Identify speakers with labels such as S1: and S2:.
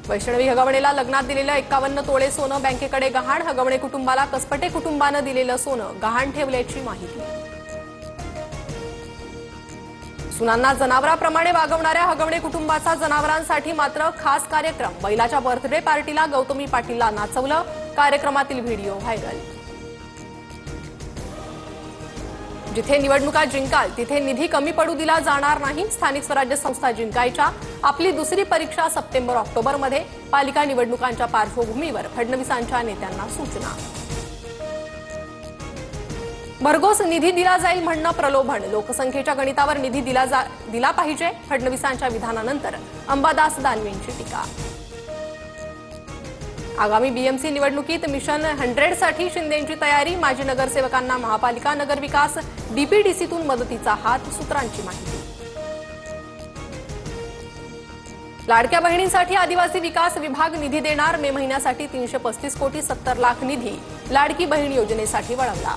S1: वैष्णवी हगवणेला लग्नात दिलेलं 51 तोळे सोनं बँकेकडे गहाण। हगवणे कुटुंबाला कसपटे कुटुंबानं दिलेलं सोनं गहाण ठेवल्याची माहिती। सुनांना जनावरांप्रमाणे वागवणाऱ्या हगवणे कुटुंबाचा जनावरांसाठी मात्र खास कार्यक्रम। बैलाच्या बर्थडे पार्टीला गौतमी पाटीलला नाचवलं। कार्यक्रमातील व्हिडिओ व्हायरल। जिथे निवडणुका जिंकाल तिथे निधी कमी पडू दिला जाणार नाही। स्थानिक स्वराज्य संस्था जिंकायच्या। आपली दुसरी परीक्षा सप्टेंबर-ऑक्टोबरमध्ये। पालिका निवडणुकांच्या पार्श्वभूमीवर फडणवीसांच्या नेत्यांना सूचना। भरघोस निधी दिला जाईल म्हणणं प्रलोभन। लोकसंख्येच्या गणितावर निधी दिला पाहिजे। फडणवीसांच्या विधानानंतर अंबादास दानवेंची टीका। आगामी बीएमसी निवडणुकीत मिशन 100 साठी शिंदेंची तयारी। माजी नगरसेवकांना महापालिका नगरविकास डीपीडीसीतून मदतीचा हात। सूत्रांची माहिती। लाडक्या बहिणींसाठी आदिवासी विकास विभाग निधी देणार। मे महिन्यासाठी 335 कोटी 70 लाख निधी लाडकी बहीण योजनेसाठी वळवला।